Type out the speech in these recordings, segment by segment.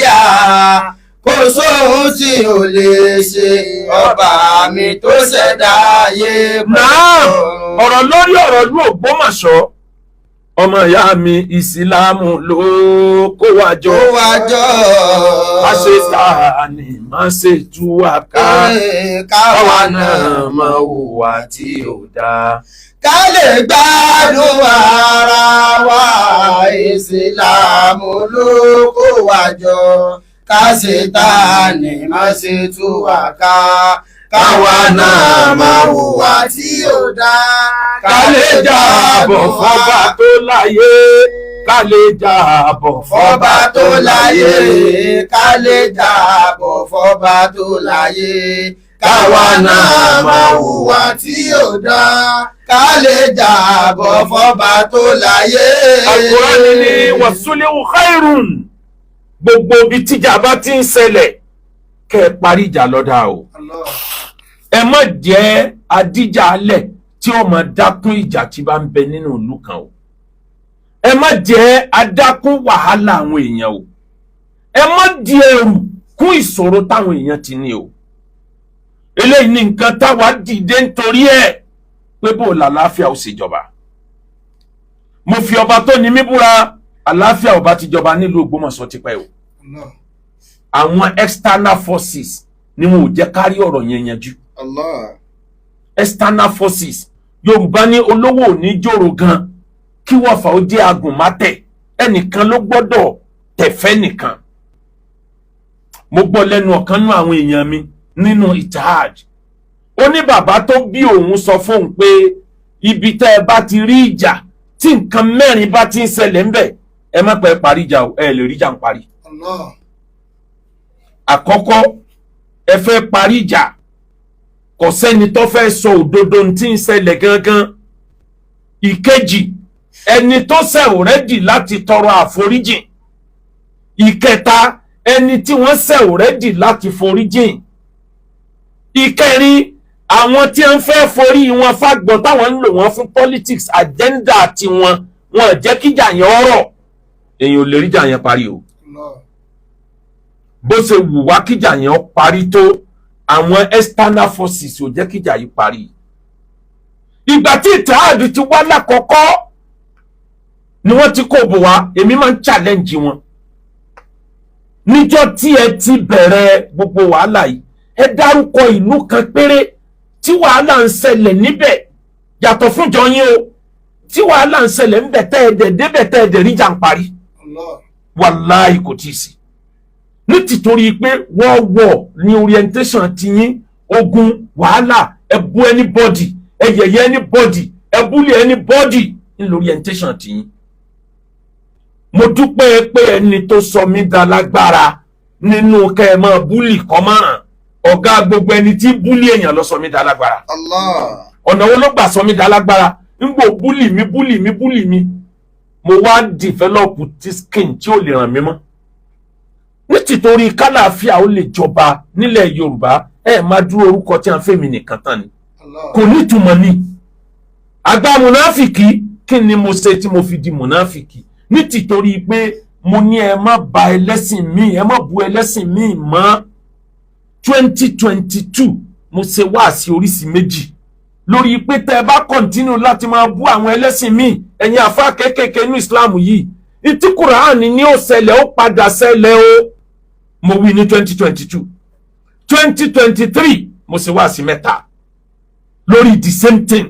yá kò sóhun tí ò lè ṣe ọba mi tó ṣẹ̀dá ayé. Náà ọ̀rọ̀ lórí ọ̀rọ̀ ìlú Ògbómọ̀ṣọ́ ọmọ ìyá mi ìsìlámù ló kó wa jọ. Má ṣe tààní má ṣe tú wa ká káwa náà mọ hùwà tí ò dáa. Ká lè gbádùn ara wa ìsìlámù ló kó wa jọ. Ká ṣe tààní má ṣe tú wa ká káwa náà mọ hùwà tí ò dáa. Ká lè jábọ̀ fọ́ba tó láyé. Ká lè jábọ̀ fọ́ba tó láyé. Ká lè jábọ̀ fọ́ba tó láyé. Káwa náà mọ hùwà tí ò dáa. Ká lè jábọ̀ fọ́ba tó láyé. Al-Qur'ani ni wasulihu khairun. Gbogbo ibi tíjà bá ti ń ṣẹlẹ̀ kẹ́ ẹ parí ìjà lọ́dà o. Ẹ má jẹ́ adíjà alẹ̀ tí ó máa dákún ìjà tí bá ń bẹ nínú ìlú kan o. Ẹ má jẹ́ adákún wàhálà àwọn èèyàn o. Ẹ má di ẹrù kún ìṣòro táwọn èèyàn ti ní o. Eléyìí ni nǹkan táwa dìde nítorí ẹ̀ pé bó làlàáfíà ó ṣèjọba. Mo fi ọba tó ní mí búra àlàáfíà ọba ti jọba nílùú Ògbómọ̀ṣọ́ tipẹ́ o. Àwọn external forces ni wọn ò jẹ́ kárí ọ̀rọ̀ yẹn yanjú. External forces Yorùbá ní olówó ò ní jòrò gan kí wọ́n fà ó jẹ́ agùn mátẹ̀ ẹnìkan ló gbọ́dọ̀ tẹ̀fẹ́ nìkan. Mo gbọ́ lẹ́nu ọ̀kan nú àwọn èèyàn mi nínú Itihad. Ó ní bàbá tó bí òun sọ fóun pé ibi tẹ́ ẹ bá ti rí ìjà tí nǹkan mẹ́rin bá ti ń ṣẹlẹ̀ ńbẹ̀ ẹ má pẹ́ parí ìjà o, ẹ lè rí ìjà ń parí. Àkọ́kọ́ ẹ fẹ́ parí ìjà kò sẹ́ni tó fẹ́ sọ òdodo tí ń ṣẹlẹ̀ gangan. Ìkejì ẹni tó ṣẹ̀ ò rẹ́dì láti tọrọ àforíjìn. Ìkẹta ẹni tí wọ́n ṣẹ̀ ò rẹ́dì láti foríjìn. Ìkẹrin àwọn tí ń fẹ́ forí wọn fàgbọ́n táwọn ń lò wọ́n fún politics agenda tiwọn wọn jẹ́ kíjà yẹn ọ̀rọ̀ èèyàn ò lè ríjà yẹn parí o. Bó ṣe wù wá kíjà yẹn parí tó àwọn external forces ò jẹ́ kíjà yìí parí. Ìgbà tí Itihad ti wá lákọ̀ọ́kọ́ ni wọ́n ti kó bò wá èmi máa ń challenge wọn. Níjọ́ tí ẹ ti bẹ̀rẹ̀ gbogbo wàhálà yìí ẹ dárúkọ ìlú kan péré tí wàhálà ń ṣẹlẹ̀ níbẹ̀ yàtọ̀ fún jọyín o tí wàhálà ń ṣẹlẹ̀ níbẹ̀ tẹ́ ẹ̀dẹ̀ débẹ̀ tẹ́ ẹ̀dẹ̀ ríjà ń parí. Wàláhì kò tí ì sí. Ní tìtorí pé wọ́n wọ̀ ní orientation ti yín ogun wàhálà ẹ̀bú anybody ẹ̀yẹ̀yẹ̀ anybody ẹ̀búlẹ̀ anybody ní orientation ti yín. Mo dúpẹ́ pé ẹni tó sọ mí dá lágbára nínú kẹ́ ẹ máa búlì kọ́mọ́ràn ọ̀gá gbogbo ẹni tí búlì èèyàn lọ sọ mí dá lágbára. Ọ̀nà wo ló gbà sọ mí dá lágbára ńgbò búlì mi mo wá develop tí skin tí ó lè ràn mí mọ́. Nítorí kálàáfíà ó lè jọba nílẹ̀ Yorùbá ẹ máa dúró orúkọ tí a ń fèmí nìkan tán ni kò nítumọ̀ ni. Àgbà mùnáfìkì kí ni mo ṣe tí mo fi di mùnáfìkì nítorí pé mo ní ẹ má ba ẹlẹ́sìn míì ẹ má bu ẹlẹ́sìn míì mọ́. 2022 mo ṣe wáàsí oríṣi méjì lórí pé tẹ́ ẹ bá kọ̀ntínú láti máa bú àwọn ẹlẹ́sìn míì ẹ̀yin àfáà kéékèèké ní Islam yìí ìtí Kùránì ní ó ṣẹlẹ̀ ó padà ṣẹlẹ̀ o. Mo wí ní 2022 2023 mo ṣe wáàsí mẹ́ta lórí the same thing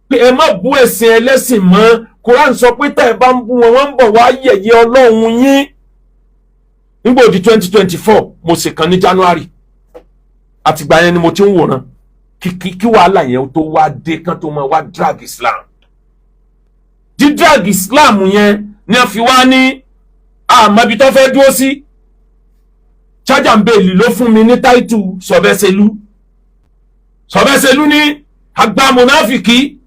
pé ẹ má bú ẹ̀sìn ẹlẹ́sìn mọ́. Kùránì sọ pé tẹ́ ẹ bá ń bú wọn wọ́n ń bọ̀ wá yẹ̀yẹ́ Ọlọ́run yín. Nígbà òdi 2024 mo ṣe kan ní January àtìgbà yẹn ni mo ti ń wòran kí wàhálà yẹn tó wá dé kán tó máa wá drag Islam. Di drag Islam yẹn ni a fi wá ní àmọ́bi tó fẹ́ dúró sí. Chájà ń bèèlì ló fún mi ní táìtù Sọ̀bẹ́sẹ̀lú ní àgbà mùnáfìkì.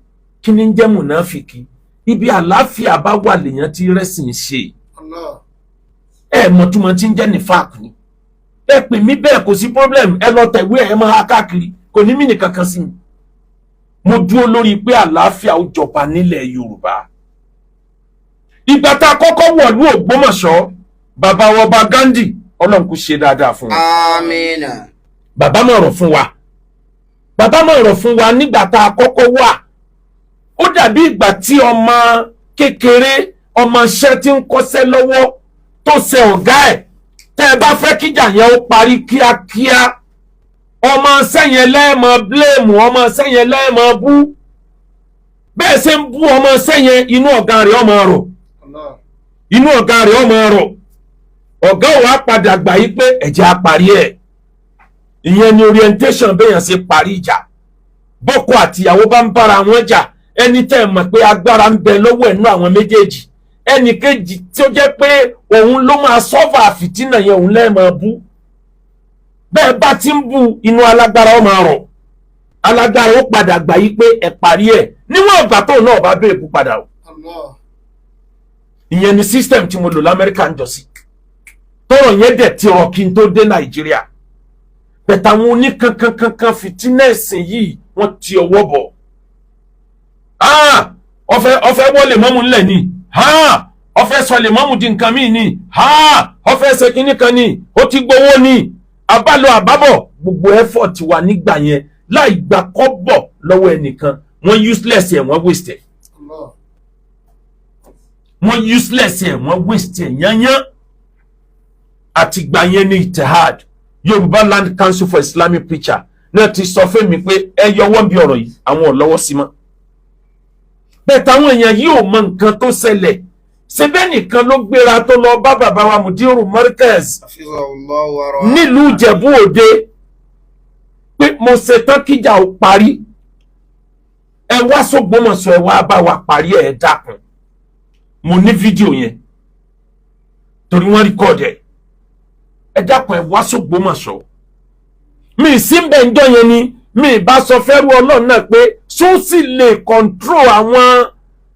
Kí ni ń jẹ́ mùnáfìkì? Ibi àlàáfíà bá wà lèèyàn tí rẹ́sìn ṣe. Ẹ mọ̀ túmọ̀ tí ń jẹ́ nífàkì ni. Ẹ pè mí bẹ́ẹ̀ kò sí problem ẹ lọ tẹ̀wé ẹ máa káàkiri kò ní mí nìkan kan sí mi. Mo dúró lórí pé àlàáfíà ó jọba nílẹ̀ Yorùbá. Ìgbà tá a kọ́kọ́ wọ̀lú Ògbómọ̀ṣọ́ bàbá wa Ọba Gandhi Ọlọ́run kò ṣe dáadáa fún wa. Àmín. Bàbá máa rọ̀ fún wa. Bàbá máa rọ̀ fún wa nígbà tá a kọ́kọ́ wà. Ó dàbí ìgbà tí ọmọ kékeré ọmọ iṣẹ́ tí ń kọ́ṣẹ́ lọ́wọ́ tó ṣe ọ̀gá ẹ̀. Tẹ́ ẹ bá fẹ́ kíjà yẹn ó parí kíákíá. Ọmọ iṣẹ́ yẹn lẹ́ẹ̀mọ blame, ọmọ iṣẹ́ yẹn lẹ́ẹ̀mọ bú. Bẹ́ẹ̀ ṣe ń bú ọmọ iṣẹ́ yẹn inú ọ̀gá rẹ̀ ọmọ rọ̀. Inú ọ̀gá rẹ̀ ọmọ rọ̀. Ọ̀gá ò wá padà gbà yí pé ẹ̀jẹ̀ á parí ẹ̀. Ìyẹn ni orientation bẹ́yàn ṣe parí ìjà. Bọ́kọ àtìyàwó bá ń bára wọn jà, ẹni tẹ́ ẹ mọ̀ pé agbára ń bẹ lọ́wọ́ ẹ̀nú àwọn méjèèjì. Ẹnì kejì tí ó jẹ́ pé òun ló máa sọ́fà fìtínà yẹn òun lẹ́ẹ̀mọ̀ bú. Bẹ́ẹ̀ bá ti ń bú inú alágbára ó máa rọ̀. Alágbára ó padà gbà yí pé ẹ parí ẹ̀. Níwọ̀n ìgbà tóun náà bá bẹ̀rẹ̀ bú padà o. Ìyẹn ni system tí mo lò l'Amẹ́ríkà ń jọ sí. Tọ́rọ̀ yẹn dẹ̀ ti rọ̀ kí n tó dé Nàìjíríà. Bẹ̀tà àwọn oníkankankankan fìtínà ẹ̀sìn yìí wọ́n ti ọwọ́ bọ̀. Ọfẹ́ wọlé mọ́mú ńlẹ̀ ni. Ọfẹ́ sọlẹ̀ mọ́mú di nǹkan míì ni. Ọfẹ́ ṣe kinní kan ni. Ó ti gbowó ni. Àbálọ àbábọ̀ gbogbo effort wa nígbà yẹn láì gbà kọ́bọ̀ lọ́wọ́ ẹnìkan. Wọ́n useless ẹ̀ wọ́n waste ẹ̀. Wọ́n useless ẹ̀ wọ́n waste ẹ̀ yányán. Àtìgbà yẹn ní Ittihad Yorùbá Land Council for Islamic Preacher náà ti sọ fún mi pé ẹ yọwọ́ bí ọ̀rọ̀ yìí àwọn ò lọ́wọ́ sí mọ́. Bẹ́ẹ̀ táwọn èèyàn yìí ò mọ nǹkan tó ṣẹlẹ̀. Ṣé bẹ́ẹ̀ nìkan ló gbéra tó lọ bá bàbá wa Mudiru Markaz nílùú Ìjẹ̀bú Òde pé mo ṣetán kíjà ò parí. Ẹ wá s'Ògbómọ̀ṣọ́ ẹ wá bá wa parí ẹ̀ dákun. Mo ní fídíò yẹn torí wọ́n rìkọ́ọ̀dù ẹ̀. Ẹ dákun ẹ wá s'Ògbómọ̀ṣọ́. Mi sí ń bẹ̀ ń jọ yẹn ni mi bá sọ fẹ́rú Ọlọ́run náà pé só sì lè control àwọn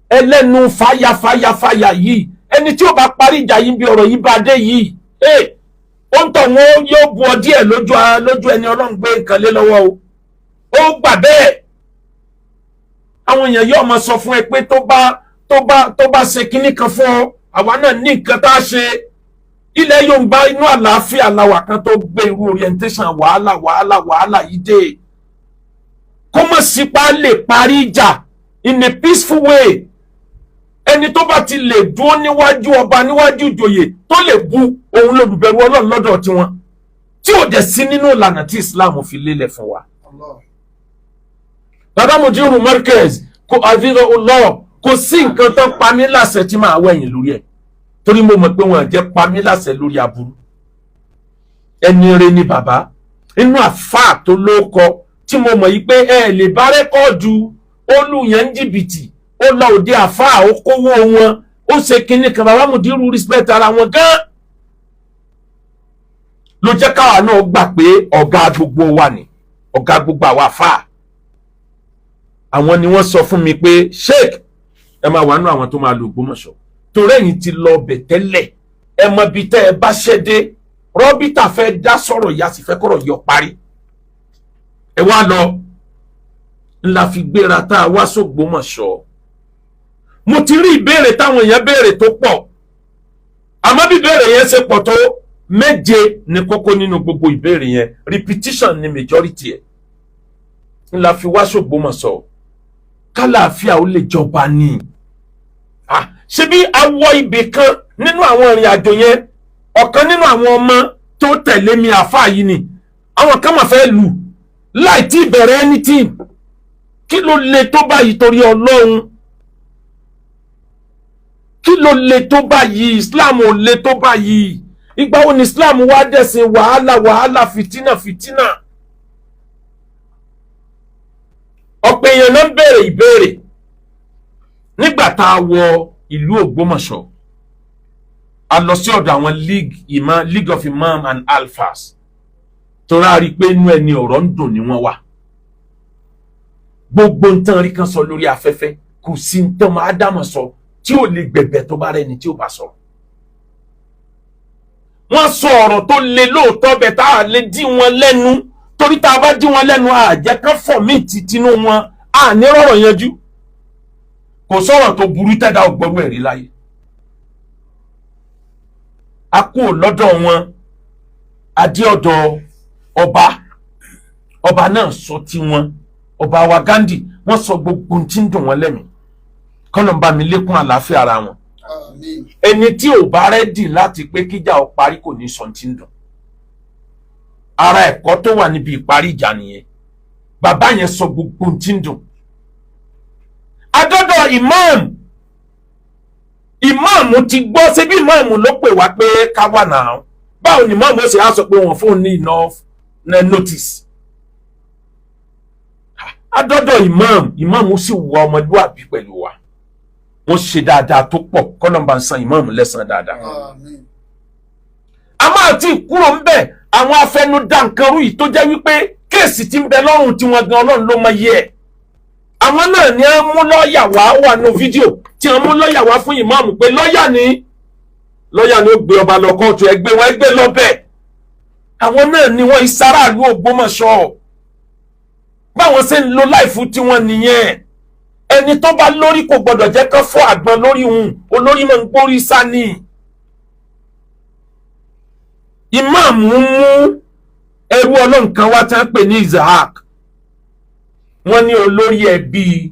ẹlẹ́nu fàyàfàyàfàyà yìí. Ẹni tí ó bá parí ìjà yìí bí ọ̀rọ̀ yìí bá dé yìí. Ó ń tọ̀ wọ́n yóò bu ọ díẹ̀ lójú ẹni Ọlọ́run gbé nǹkan lé lọ́wọ́ o. Ó gbà bẹ́ẹ̀. Àwọn èèyàn yóò máa sọ fún ẹ pé tó bá ṣe kinní kan fún ọ àwa náà ní nǹkan tá a ṣe. Ilẹ̀ Yorùbá inú àlàáfíà làwà kan tó gbé irú orientation wàhálà yìí dé. Kó mọ̀ sípa lè parí ìjà in a peaceful way. Ẹni tó bá ti lè dúró níwájú ọba níwájú ìjòyè tó lè bu òun lòdùbẹ̀rù Ọlọ́run lọ́dọ̀ tiwọn. Tí ò dẹ̀ sí nínú ìlànà tí Islam fi lélẹ̀ fún wa. Bàbá Mudiru Markaz kò àfihàn ọlọ́ọ̀ kò sí nǹkan tó pa mí láṣẹ tí máa wẹ̀yìn lórí ẹ̀. Torí mo mọ̀ pé wọ́n jẹ́ pa mí láṣẹ lórí aburú. Ẹni rere ni bàbá inú àfáà tó lóko tí mo mọ̀ yìí pé ẹ lè bá rẹ́kọ́ọ̀dù olùyàn jìbìtì ó lọ òde àfáà ó kówó wọn ó ṣe kinní kan. Bàbá Mudiru respect ara wọn gan ló jẹ́ káwa náà gbà pé ọ̀gá gbogbo wa ni ọ̀gá gbogbo àwa àfáà. Àwọn ni wọ́n sọ fún mi pé Sheikh ẹ máa wà nínú àwọn tó máa lo Ògbómọ̀ṣọ́ torí ẹ̀yin ti lọ bẹ̀ tẹ́lẹ̀ ẹ mọ ibi tẹ́ ẹ bá ṣẹ́ dé. Rọ́bítà fẹ́ dá sọ̀rọ̀ ìyá sì fẹ́ kọ̀rọ̀ yọ parí. Ẹ wá lọ ńlá fi gbéra tá a wá s'Ògbómọ̀ṣọ́. Mo ti rí ìbéèrè táwọn èèyàn béèrè tó pọ̀ àmọ́ bí ìbéèrè yẹn ṣe pọ̀ tó méje ní kókó nínú gbogbo ìbéèrè yẹn repetition ni majority ẹ̀. Ńlá fi wá s'Ògbómọ̀ṣọ́ kálàáfíà ó lè jọba ní. Ṣé bí awọ ibì kan nínú àwọn ìrìn àjò yẹn ọ̀kan nínú àwọn ọmọ tó tẹ̀lé mi àfáà yìí ni àwọn kan máa fẹ́ lù láì tí bẹ̀rẹ̀ anything. Kí ló le tó báyìí torí Ọlọ́run? Kí ló le tó báyìí? Islam ò le tó báyìí. Ìgbà wo ni Islam wá dẹ̀sìn wàhálà fìtínà? Ọ̀pọ̀ èèyàn náà ń béèrè ìbéèrè nígbà tá a wọ ìlú Ògbómọ̀ṣọ́. A lọ sí ọ̀dọ̀ àwọn League of Imam and Alphas tó rárí pé inú ẹni ọ̀rọ̀ ń dùn ní wọ́n wà. Gbogbo nǹkan rí kan sọ lórí afẹ́fẹ́ kò sí nǹkan máa dámọ̀ sọ tí ò lè gbẹ̀bẹ̀ tó bá rẹni tí ò bá sọ. Wọ́n sọ ọ̀rọ̀ tó le lóòótọ́ bẹ̀ tá a lè dí wọn lẹ́nu torí tá a bá dí wọn lẹ́nu àjẹ́ kan fọ̀ mí tinú wọn à ní rọ̀rọ̀ yanjú. Kò sọ̀rọ̀ tó burú tẹ́dá ọgbọ́rú ẹ̀rí láyé. A kú lọ́dọ̀ wọn adé ọ̀dọ̀ ọba náà sọ tiwọn, ọba wa Gandhi wọ́n sọ gbogbo tí ń dùn wọ́n lẹ́mìí, kọ́nà bá mi lékún àlàáfíà ara wọn. Ẹni tí ò bá rẹ́dì láti pé kíjà ó parí kò ní sọ tí ń dùn. Ara ẹ̀kọ́ tó wà níbi ìparí ìjà nìyẹn. Bàbá yẹn sọ gbogbo tí ń dùn. Adọ́dọ̀ ìmáàmù ti gbọ́, ṣebí ìmáàmù ló pè wá pé ká wà náà. Báwo ni ìmáàmù ó sì á sọ pé wọ́n fún ní enough notice? Adọ́dọ̀ ìmáàmù sì wà ọmọlúwàbí pẹ̀lú wa. Wọ́n ṣe dáadáa tó pọ̀, kọ́nọ̀mbà ń san ìmáàmù lẹ́san dáadáa. A máa ti kúrò ń bẹ̀ àwọn afẹnudá nǹkan rú yìí tó jẹ́ wípé kéèsì tí ń bẹ lọ́rùn tí wọ́n gan Ọlọ́run ló mọ iye ẹ̀. Àwọn náà ni wọ́n mú lọ́ọ̀yà wà nínú fídíò tí wọ́n mú lọ́ọ̀yà wá fún ìmáàmù pé lọ́ọ̀yà ni ó gbé ọba lọ kóòtù, ẹgbẹ́ wọn ẹgbẹ́ lọ́bẹ̀. Àwọn náà ni wọ́n ìsáráàlú Ògbómọ̀ṣọ́. Báwọn ṣe ń lo láìfù tí wọ́n nìyẹn. Ẹni tó bá lórí kò gbọdọ̀ jẹ́ kán fọ́ àgbọn lórí òun, olórí máa ń gbórí sání. Ìmáàmù mú ẹrú Ọlọ́run kan wá tí wọ́n pè ní Isaac. Wọ́n ní olórí ẹbí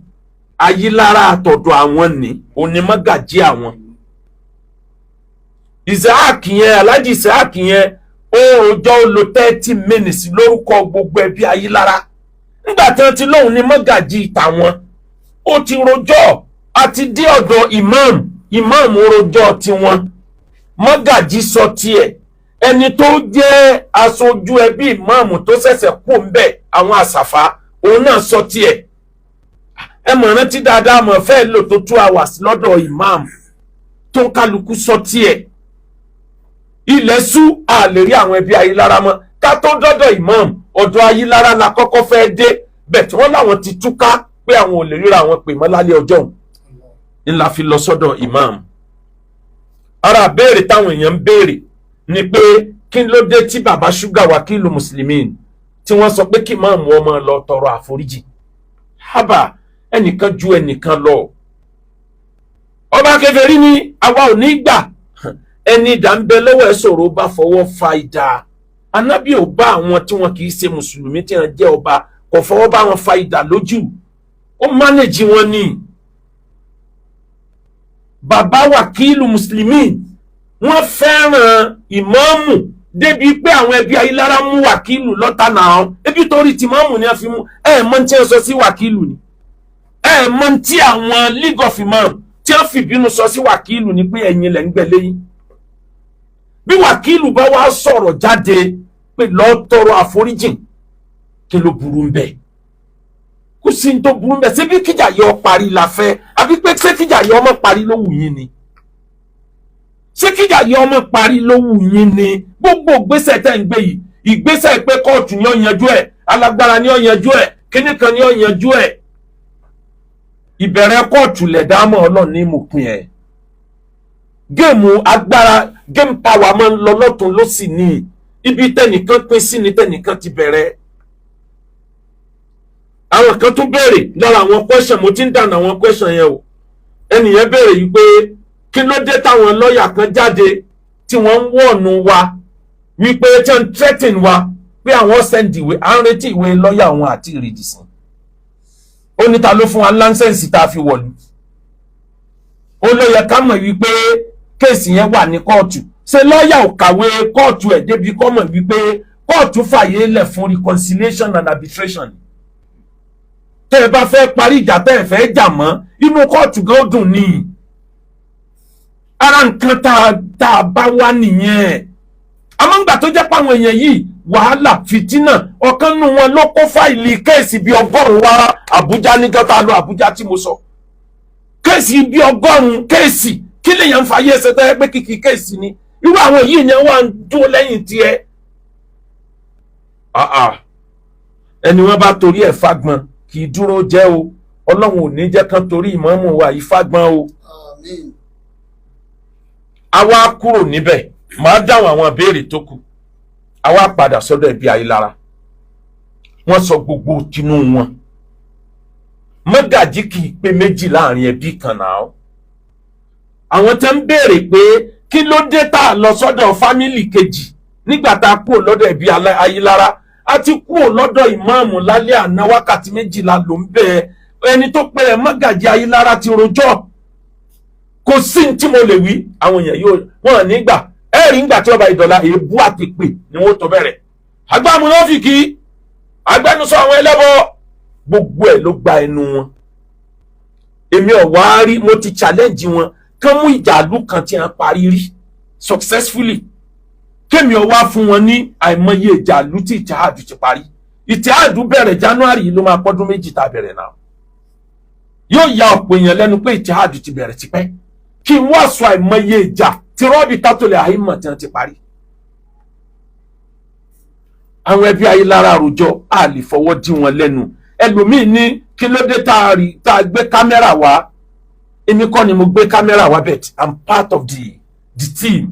Ayílára àtọ̀dọ̀ àwọn ní onímọ̀gàjí àwọn. Isaac yẹn, Alhaji Isaac yẹn, ó rojọ́ ó lo 30 minutes lórúkọ gbogbo ẹbí Ayílára. Nígbà tí wọ́n ti lóhun ní mọ̀gàjí tàwọn, ó ti rojọ́ àti dé ọ̀dọ̀ ìmáàmù rojọ́ tiwọn. Mọ̀gàjí sọ tiẹ̀. Ẹni tó jẹ́ aṣojú ẹbí ìmáàmù tó ṣẹ̀ṣẹ̀ kú ń bẹ̀, àwọn àṣàfà, òun náà sọ tiẹ̀. Ẹ mọ̀ rántí dáadáa mọ̀ fẹ́ lò tó 2 hours lọ́dọ̀ ìmáàmù tó ń kálukú sọ tiẹ̀. Ilẹ̀ ṣú a lè rí àwọn ẹbí Ayílára mọ́. Ká tó dọ́dọ̀ ìmáàmù, ọ̀dọ̀ Ayílára la kọ́kọ́ fẹ́ dé, bẹ̀ tí wọ́n láwọn ti túká pé àwọn ò lè ríra àwọn pè mọ́ lálẹ́ ọjọ́ òun. Ńlá fi lọ sọ́dọ̀ ìmáàmù. Ara béèrè táwọn èèyàn ń béèrè ni pé kí ló dé tí bàbá ṣúgà wákìlù mùsùlùmí tí wọ́n sọ pé kí ìmáàmù ọmọ lọ tọrọ àforíjì. Hábà ẹnìkan ju ẹnìkan lọ. Ọba kèfèrí ni àwa ò ní gbà. Ẹni ìdá ń bẹ lọ́wọ́ ẹ̀ sọ̀rọ̀ bá fọwọ́ fa ìdá. Anábì ò bá àwọn tí wọn kì í ṣe mùsùlùmí tí wọ́n jẹ́ ọba kò fọwọ́ bá wọn fa ìdá lójú. Ó mánéjì wọn ni. Bàbá wákìlù mùsùlùmí wọ́n fẹ́ràn ìmáàmù débi pé àwọn ẹbí Ayílára mú wákìlù lọ́tà náà. Ebi torí ti ìmáàmù ni a fi mú. Mọ̀ tí wọ́n sọ sí wákìlù ni. Mọ̀ tí àwọn League of Imam tí wọ́n fìbínú sọ sí wákìlù ni pé ẹ̀yin lẹ̀ ń gbẹ̀ lẹ́yìn. Bí wákìlù bá wá sọ̀rọ̀ jáde pé lọ́ọ́ tọrọ àforíjìn, kí ló burú ń bẹ̀? Kò sí ní tó burú ń bẹ̀. Ṣé bí kíjà yọ parí la fẹ́? Àbí pé ṣé kíjà yọ ọmọ parí ló wù yín ni? Ṣé kíjà yọ ọmọ parí ló wù yín ni? Gbogbo ìgbésẹ̀ tẹ́ ń gbé yìí, ìgbésẹ̀ pé kóòtù ni ó yanjú ẹ̀, alágbára ni ó yanjú ẹ̀, kíní kan ni ó yanjú ẹ̀. Ìbẹ̀rẹ̀ kóòtù lẹ̀dámọ̀ Ọlọ́run ní mòpin ẹ̀. Géèmù agbára, game power máa ń lọ lọ́tún lósì ní ibi tẹ́nìkan pín sí ni tẹ́nìkan ti bẹ̀rẹ̀. Àwọn kan tún béèrè lára àwọn question, mo ti ń dànù àwọn question yẹn o. Ẹnìyẹn béèrè yìí pé kí ló dé táwọn lọ́ọ̀yà kan jáde tí wọ́n ń wọ̀nù wa wípé tí wọ́n ń threaten wa pé àwọn send ìwé, à ń retí ìwé lọ́ọ̀yà wọn àti ìrìdìsìn. Ó ní ta ló fún wa láńsẹ̀nsì tá a fi wọ̀lú. Ó ló yẹ ká mọ̀ wípé kéèsì yẹn wà ní kóòtù. Ṣé lọ́ọ̀yà ò kàwé kóòtù ẹ̀ débi kọ́ mọ̀ wípé kóòtù fàyè lẹ̀ fún reconciliation and arbitration. Tẹ́ ẹ bá fẹ́ parí ìjà tẹ́ ẹ fẹ́ jà mọ́, inú kóòtù gan dùn ní. Ara nǹkan tá a bá wá nìyẹn. Àmọ́ ńgbà tó jẹ́ páwọn èèyàn yìí wàhálà fìtínà, ọ̀kan nínú wọn ló kó fáìlì kéèsì bíi 100 wá Àbújá níjọ́ tá a lọ Àbújá tí mo sọ. Kéèsì bíi 100 kéèsì, kí lèèyàn ń fàyè ẹsẹ̀ tó yẹ pé kìkì kéèsì ni. Irú àwọn yìí ni wọ́n ń dúró lẹ́yìn tiẹ̀. Ẹni wọ́n bá torí ẹ̀ fagbọn kì í dúró jẹ́ o. Ọlọ́run ò ní jẹ́ kán torí ìmáàmù wa yìí fagbọn o. Àwa kúrò níbẹ̀, màá dáhùn àwọn ìbéèrè tó kù. Àwa padà sọ́dọ̀ ẹbí Ayílára. Wọ́n sọ gbogbo tinú wọn. Mọ́gàjí kì í pé méjì láàrin ẹbí kan náà. Àwọn tẹ́ ń béèrè pé kí ló dé tá a lọ sọ́dọ̀ fámìlì kejì nígbà tá a kúrò lọ́dọ̀ ẹbí Ayílára a ti kúrò lọ́dọ̀ ìmáàmù lálẹ́ àná wákàtí 12 ló ń bẹ ẹni tó pẹ́ Mágàjí Ayílára ti rojọ́ kò sí tí mo lè wí àwọn èèyàn yóò wọ́n nígbà ẹ̀rí ńgbà tí ọba ìdọ̀la èébú àti pè ni wọ́n tó bẹ̀rẹ̀ àgbà múnáfìkì agbẹnusọ àwọn ẹlẹ́bọ gbogbo ẹ̀ ló gba ẹnu wọn èmi ọ̀wá rí mo ti challenge wọn kán mú ìjàlú kan tí wọ́n parí rí successfully kémi ọwá fún wọn ní àìmọye ìjàlú tí ìtìhádù ti parí ìtìhádù bẹ̀rẹ̀ January yìí ló máa pọ́dún méjì tá a bẹ̀rẹ̀ náà yóò ya ọ̀pọ̀ èèyàn lẹ́nu pé ìtìhádù ti bẹ̀rẹ̀ tipẹ́ kí n wá sọ àìmọye ìjà tí RABITAH àìmọ̀ tí wọ́n ti parí. àwọn ẹbí Ayílára àròjọ a lè fọwọ́ dí wọn lẹ́nu ẹlòmíín ní kí ló dé tá a gbé kámẹ́rà wá èmi kọ́ ni mo gbé kámẹ́rà wá bẹ́ẹ̀ I'm part of the team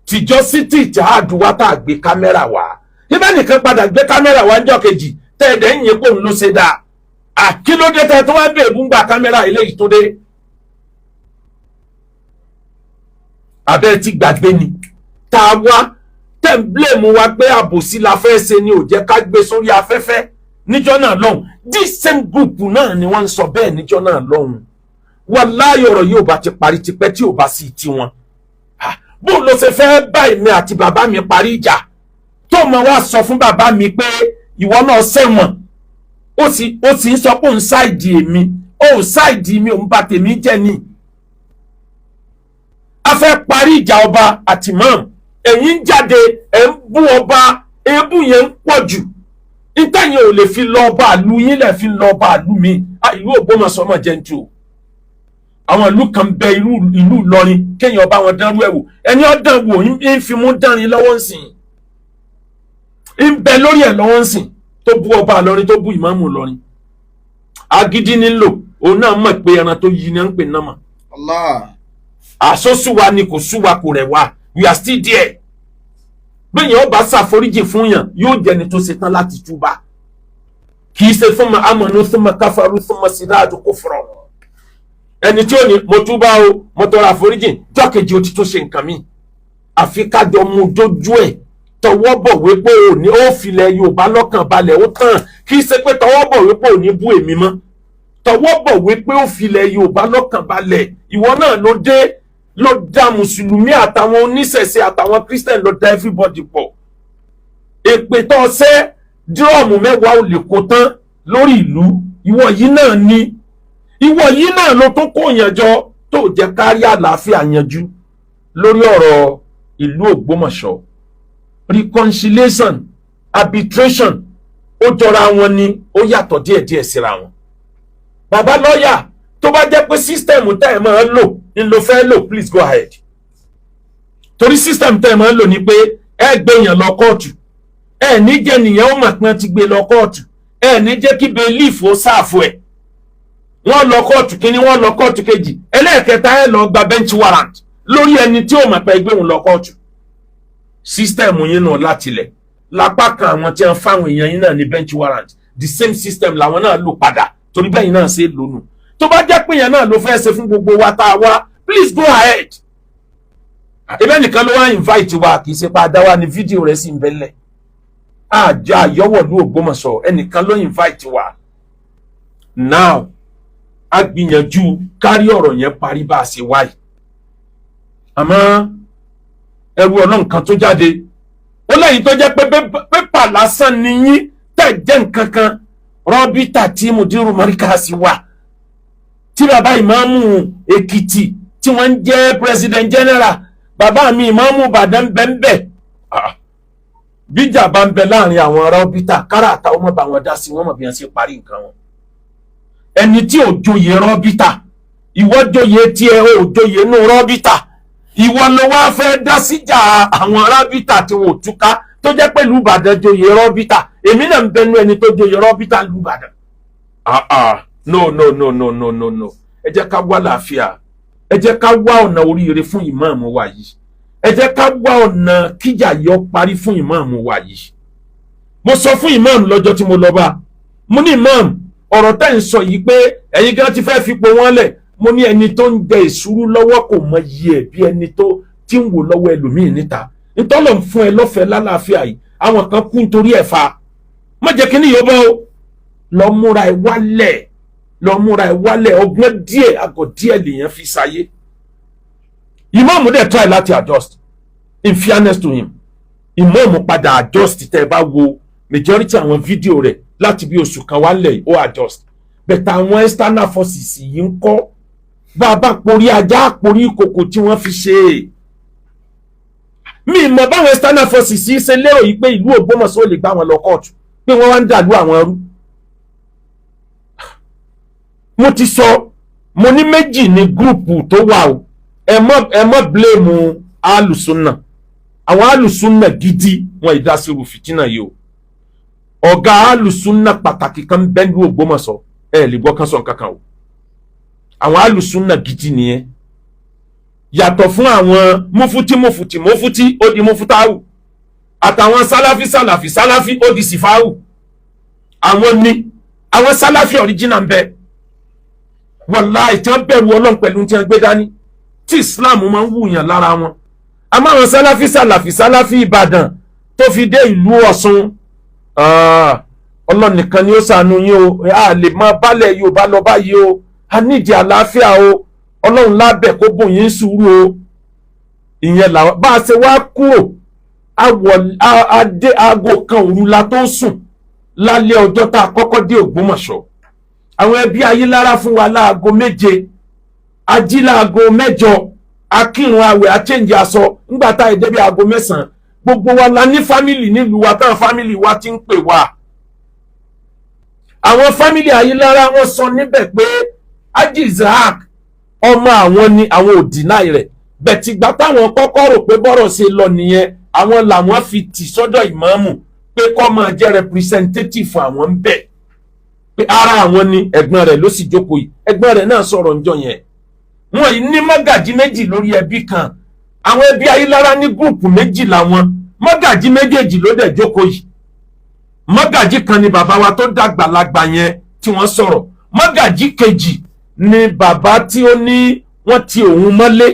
tìjọ city ìtìhádù wá tá a gbé kámẹ́rà wá ibẹ̀ nìkan padà gbé kámẹ́rà wá ńjọ́ kejì tẹ́ẹ̀dẹ̀ ń yẹ kó ń lọ ṣe dáa àkílódé tẹ́ tó wá bèèrè ń gba kámẹ́rà eléyìí tó dé abẹ́ ti gbàgbé ni tá a wá tẹ́ǹblẹ̀mù wa pé àbòsí la fẹ́ ṣe ni ò jẹ́ ká gbé sórí afẹ́fẹ́ níjọ́ náà lọ́hùn this same group náà ni wọ́n ń sọ bẹ́ẹ̀ níjọ́ náà lọ́hùn wàláhì ọ̀rọ̀ yóò bá ti parí tipẹ́ tí ò bá sí tiwọn bó ló ṣe fẹ́ bá èmi àti bàbá mi parí ìjà tó mọ wá sọ fún bàbá mi pé ìwọ náà ṣẹ̀wọ̀n ó sì ń sọ pé òun ṣáìdì èmi òun ṣáìdì mi òun bá tèmi jẹ́ ni a fẹ́ parí ìjà ọba àti imam ẹ̀yin ń jáde ẹ̀ ń bú ọba èébú yẹn ń pọ̀ jù ìtẹ̀yìn ò lè fi lọ ọba àlú yín lẹ̀ fi lọ ọba àlú mi ìlú Ògbómọ̀ṣọ́ mọ̀ jẹ́ ń tu o àwọn ìlú kan bẹ ìlú Ìlọrin kéèyàn ọba wọn dánrú ẹ̀wò ẹni ọ̀dàn wò ń fi mú dánrin lọ́wọ́ ń sìn ń bẹ lórí ẹ̀ lọ́wọ́ ń sìn tó bú ọba Ìlọrin tó bú ìmáàmù Ìlọrin agídí nílò òun náà mọ̀ pé ẹran tó yí ni ń pè náà mọ̀ àsọ́sùwà ni kò súwa kò rẹ̀ wá we are still there bẹ́ẹ̀yàn ọba ṣàforíjì fún yàn yóò jẹni tó ṣetán láti túbà kì í ṣe fún ma amanu thumma kafaru thumma sidadu kufra ẹni tí ó ní mo túbà o mo tọrọ àforíjì jọ́kejì ó ti tó ṣe nǹkan mi àfi kájọ mú dójú ẹ̀ tọwọ́ bọ̀wé pé ò ní ó filẹ̀ Yorùbá lọ́kàn balẹ̀ ó tàn kì í ṣe pé tọwọ́ bọ̀wé pé ò ní bú èmi mọ́ tọwọ́ bọ̀wé pé ó filẹ̀ Yorùbá lọ́kàn balẹ̀ ìwọ náà ló dé ló dá mùsùlùmí àtàwọn oníṣẹ̀ṣe àtàwọn Christian ló dá everybody pọ̀ èpè tó ṣe dírọ̀mù 10 ò lè kó tán lórí ìlú ìwọ yìí náà ni ìwọ yìí náà ló tó kó yànjọ tó jẹ́ kárí àlàáfíà yanjú lórí ọ̀rọ̀ ìlú Ògbómọ̀ṣọ́ reconciliation arbitration ó jọra wọn ni ó yàtọ̀ díẹ̀díẹ̀ síra wọn bàbá lọ́ọ̀yà tó bá jẹ́ pé sísítẹ̀mù tẹ́ ẹ̀ máa ń lò ń lo fẹ́ lò please go ahead torí sísítẹ̀mù tẹ́ ẹ̀ máa ń lò ní pé ẹ gbé èèyàn lọ kóòtù ẹ ní jẹ́ nìyẹn ó mà pín ti gbé lọ kóòtù ẹ ní jẹ́ kí bẹ́ẹ̀lìfù ó sáàfù ẹ̀ wọ́n lọ kóòtù kínní wọ́n lọ kóòtù kejì ẹlẹ́ẹ̀kẹta ẹ lọ gba bench warrant lórí ẹni tí ó mà pẹ́ gbé òun lọ kóòtù sísítẹ̀mù yín náà látilẹ̀ lápá kan àwọn tí wọ́n fáwọn èèyàn yín náà ní bench warrant the same system làwọn náà lò padà torí bẹ́ẹ̀ yín náà ṣe lónù tó bá jẹ́ pé yẹn náà ló fẹ́ ṣe fún gbogbo wa tá a wá please go ahead ibẹ̀ nìkan ló wá invite wa kì í ṣe pa adáwa ni fídíò rẹ̀ sì ń bẹ́lẹ̀ àjọ àyọ̀wọ̀lú Ògbómọ̀ṣọ́ ẹnìkan ló invite wa now a gbìyànjú kárí ọ̀rọ̀ yẹn parí bá a ṣe wáyé àmọ́ ẹrù ọ̀nà nǹkan tó jáde ó lẹ́yìn tó jẹ́ pé pépà lásán ni yín tẹ̀ jẹ́ nǹkan kan RABITAH tí mùdírù mọ́ríkàsì wà tí bàbá ìmáàmù Èkìtì tí wọ́n ń jẹ́ president general bàbá mi ìmáàmù Ìbàdàn bẹ́ńbẹ́ bíjà bá ń bẹ láàrin àwọn RABITAH kára àtàwọn ọmọ bá wọn dá sí wọn mọ̀ bí wọ́n ṣe parí nǹkan wọn ẹni tí ò joyè RABITAH ìwọ joyè tiẹ̀ ò joyè nù RABITAH ìwọ ló wá fẹ́ dá síjà àwọn RABITAH tí wọn ò túká tó jẹ́ pẹ̀lú Ìbàdàn joyè RABITAH èmi náà ń bẹnu ẹni tó joyè RABITAH lù Ìbàdàn no ẹ jẹ́ ká wá làáfíà ẹ jẹ́ ká wá ọ̀nà oríire fún ìmáàmù wa yìí ẹ jẹ́ ká wá ọ̀nà kíjà yọ parí fún ìmáàmù wa yìí mo sọ fún ìmáàmù lọ́jọ́ tí mo lọ bá mo ní ìmáàmù ọ̀rọ̀ tẹ́ ń sọ yìí pé ẹ̀yin gan ti fẹ́ fipò wọn lẹ̀ mo ní ẹni tó ń jẹ ìṣúrú lọ́wọ́ kò mọ iye ẹ̀ bí ẹni tó ti ń wò lọ́wọ́ ẹlòmíì níta ntọ́lọ̀ ń fún ẹ lọ́fẹ̀ẹ́ lálàáfíà yìí àwọn kan kú nítorí ẹ̀fà má jẹ́ kí ni yóò bọ́ o lọ múra ẹ wálẹ̀ ọgbọ́n díẹ̀ àgọ́ díẹ̀ lèèyàn fi sáyé. Imam dẹ̀ try láti adjust in fairness to him. Imam padà adjust tẹ́ ẹ bá wo majority àwọn fídíò rẹ̀ láti bí oṣù kan wálẹ̀ ó adjust. Bẹ̀tẹ̀ àwọn external forces yìí ń kọ́ bàbá porí ajá porí ìkòkò tí wọ́n fi ṣe é. Mi mọ̀ báwọn external forces yìí ṣe lérò yìí pé ìlú Ògbómọ̀ṣọ́ lè gbá wọn lọ kóòtù pé wọ́n wá ń dàlú àwọn ẹrú. Mo ti sọ mo ní méjì ní gúrùpù tó wà o ẹ mọ́ blame alùsùnà àwọn alùsùnà gidi wọn ìdásírù fìtínà yìí o ọ̀gá alùsùnà pàtàkì kan bẹ́ẹ̀ ní Ògbómọ̀ṣọ́ ẹ lè gbọ́ kan sọ nǹkan kan o àwọn alùsùnà gidi nìyẹn yàtọ̀ fún àwọn mufuti ó di mufutawu àtàwọn sálàfí ó di sífáwù àwọn sálàfí original ń bẹ wàláhì tí wọ́n bẹ̀rù Ọlọ́run pẹ̀lú tí wọ́n gbé dání tí Islam máa ń wùyàn lára wọn àmọ́ àwọn sálàfí Ìbàdàn tó fi dé ìlú Ọ̀ṣun Ọlọ́run nìkan ni ó ṣàánú yín o a lè máa bálẹ̀ Yorùbá lọ báyìí o a nídìí àlàáfíà o Ọlọ́run lábẹ́ kó bùn yín sùúrù o ìyẹn làwọn bá a ṣe wá kúrò adé aago kan òru la tó sùn lálẹ́ ọjọ́ tá a kọ́kọ́ dé Ògbómọ̀ṣọ́ àwọn ẹbí Ayélára fún wa láago 7 ají láago 8 akírun àwẹ̀ àchẹ́ǹjì aṣọ ńgbà tá ìdẹ́bí aago 9 gbogbo wa la ní fámìlì nílùú wa táwọn fámìlì wa ti ń pè wá àwọn fámìlì Ayélára wọn sọ níbẹ̀ pé Haji Isaac ọmọ àwọn ni àwọn ò dínàì rẹ̀ bẹ̀tìgbà táwọn kọ́kọ́ rò pé bọ́rọ̀ ṣe lọ nìyẹn àwọn làwọn fi tì sọ́dọ̀ ìmáàmù pé kó máa jẹ́ representative àwọn ń bẹ̀ pé ara àwọn ni ẹ̀gbọ́n rẹ̀ ló sì jókòó yìí ẹ̀gbọ́n rẹ̀ náà sọ̀rọ̀ ńjọ́ yẹn wọn yìí ní mọ́gàjí méjì lórí ẹbí kan àwọn ẹbí Ayélára ní gúrùpù méjì làwọn mọ́gàjí méjèèjì ló dẹ̀ jókòó yìí mọ́gàjí kan ni bàbá wa tó dàgbàlagbà yẹn tí wọ́n sọ̀rọ̀ mọ́gàjí kejì ni bàbá tí ó ní wọ́n ti òun mọ́lé